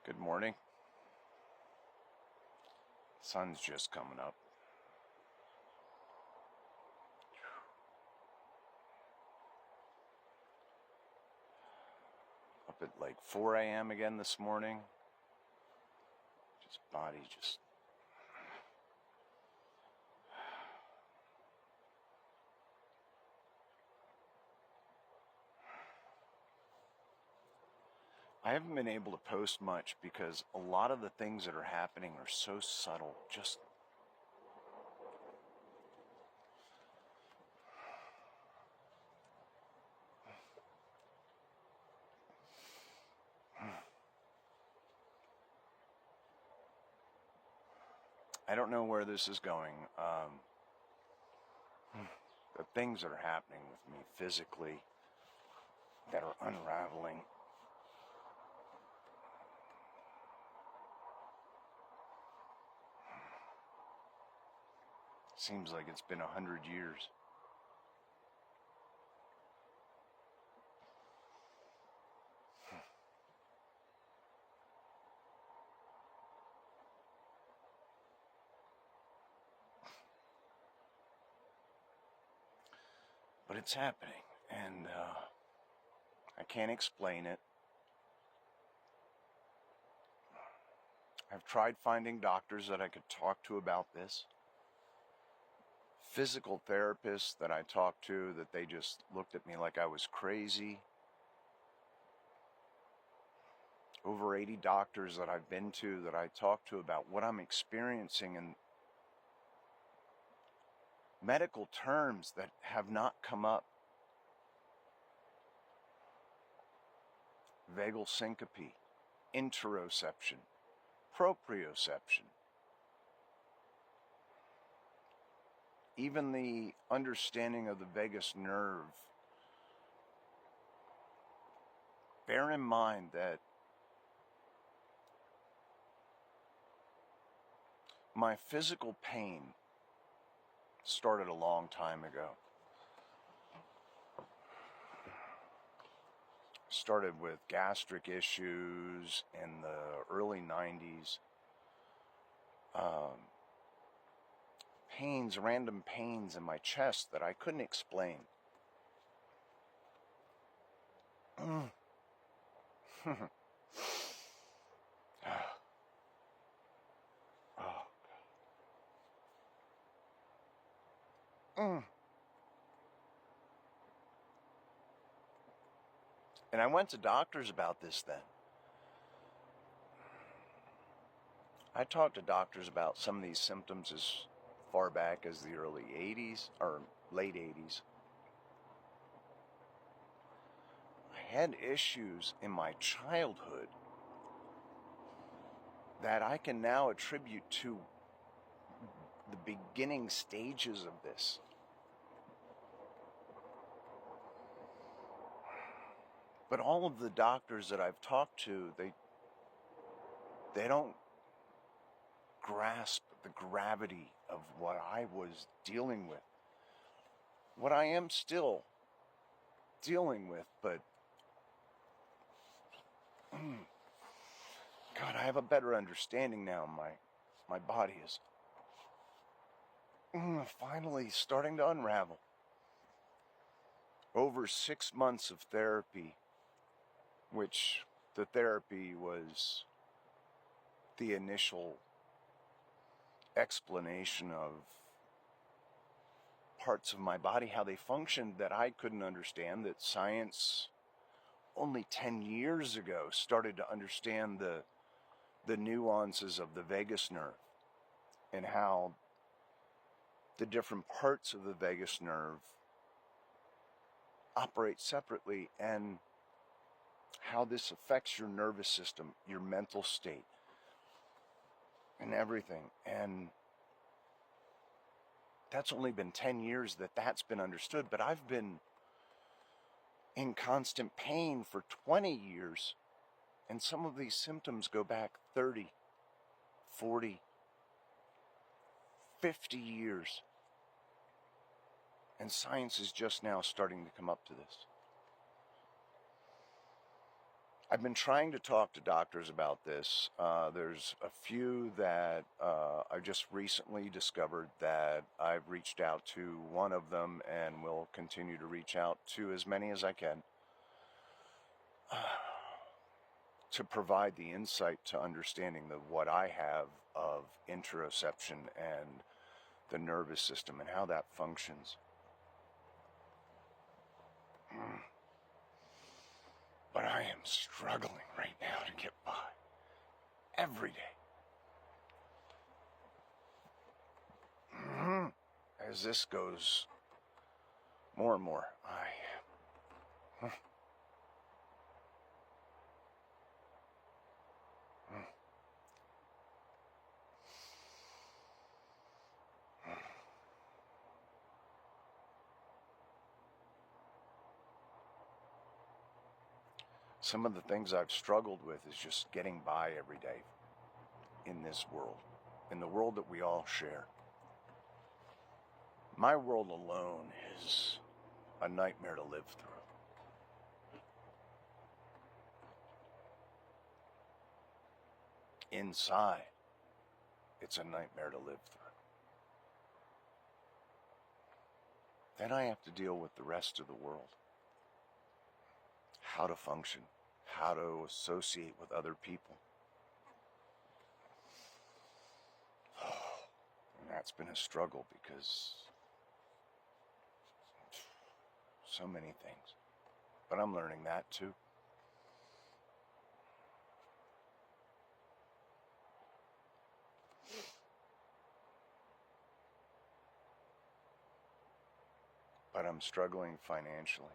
Good morning. Sun's just coming up. Up at like 4 a.m. again this morning. Body just... I haven't been able to post much because a lot of the things that are happening are so subtle. I don't know where this is going. The things that are happening with me physically that are unraveling. Seems like it's been 100 years. But it's happening, and I can't explain it. I've tried finding doctors that I could talk to about this. Physical therapists that I talked to, that they just looked at me like I was crazy. Over 80 doctors that I've been to, that I talked to about what I'm experiencing, and medical terms that have not come up. Vagal syncope, interoception, proprioception. Even the understanding of the vagus nerve. Bear in mind that my physical pain started a long time ago. Started with gastric issues in the early 90s. Random pains in my chest that I couldn't explain. Oh, God. And I went to doctors about this then. I talked to doctors about some of these symptoms as far back as the early 80s, or late 80s. I had issues in my childhood that I can now attribute to the beginning stages of this. But all of the doctors that I've talked to, they don't grasp the gravity of what I was dealing with. What I am still dealing with, but God, I have a better understanding now. My body is finally starting to unravel. Over 6 months of therapy, which the therapy was the initial explanation of parts of my body, how they functioned that I couldn't understand, that science only 10 years ago started to understand the nuances of the vagus nerve and how the different parts of the vagus nerve operate separately, and how this affects your nervous system, your mental state, and everything. And that's only been 10 years that's been understood, but I've been in constant pain for 20 years, and some of these symptoms go back 30, 40, 50 years. And science is just now starting to come up to this. I've been trying to talk to doctors about this. There's a few that I just recently discovered that I've reached out to one of them and will continue to reach out to as many as I can to provide the insight to understanding what I have of interoception and the nervous system and how that functions. But I am struggling right now to get by every day. As this goes more and more, some of the things I've struggled with is just getting by every day in this world, in the world that we all share. My world alone is a nightmare to live through. Inside, it's a nightmare to live through. Then I have to deal with the rest of the world. How to function, how to associate with other people. And that's been a struggle because so many things. But I'm learning that too. But I'm struggling financially.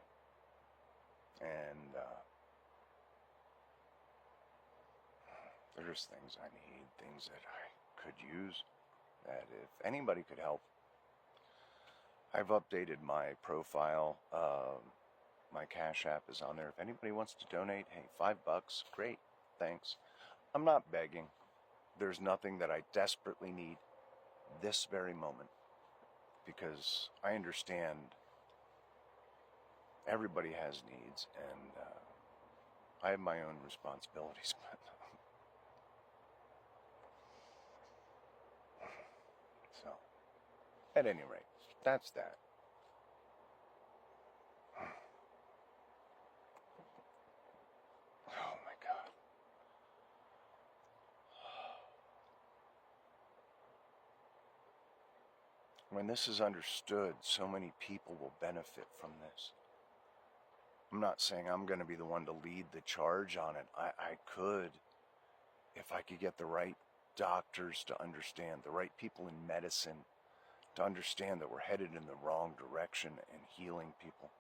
And there's things I need, things that I could use, that if anybody could help. I've updated my profile. My Cash App is on there. If anybody wants to donate, hey, $5, great, thanks. I'm not begging. There's nothing that I desperately need this very moment, because I understand everybody has needs, and I have my own responsibilities. So, at any rate, that's that. Oh my God. When this is understood, so many people will benefit from this. I'm not saying I'm going to be the one to lead the charge on it. I could, if I could get the right doctors to understand, the right people in medicine to understand that we're headed in the wrong direction and healing people.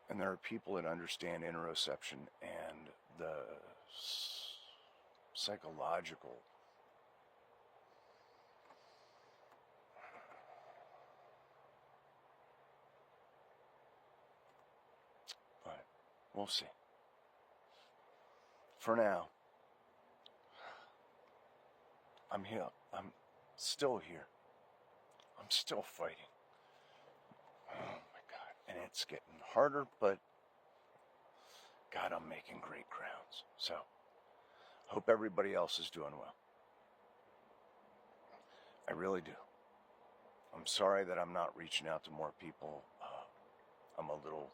And there are people that understand interoception and the psychological but we'll see. For now, I'm here. I'm still here. I'm still fighting. Oh my God. And it's getting harder, but God, I'm making great grounds. So, hope everybody else is doing well. I really do. I'm sorry that I'm not reaching out to more people. I'm a little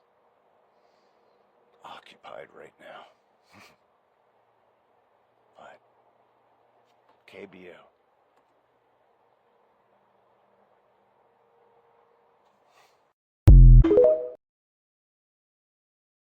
occupied right now. But KBO.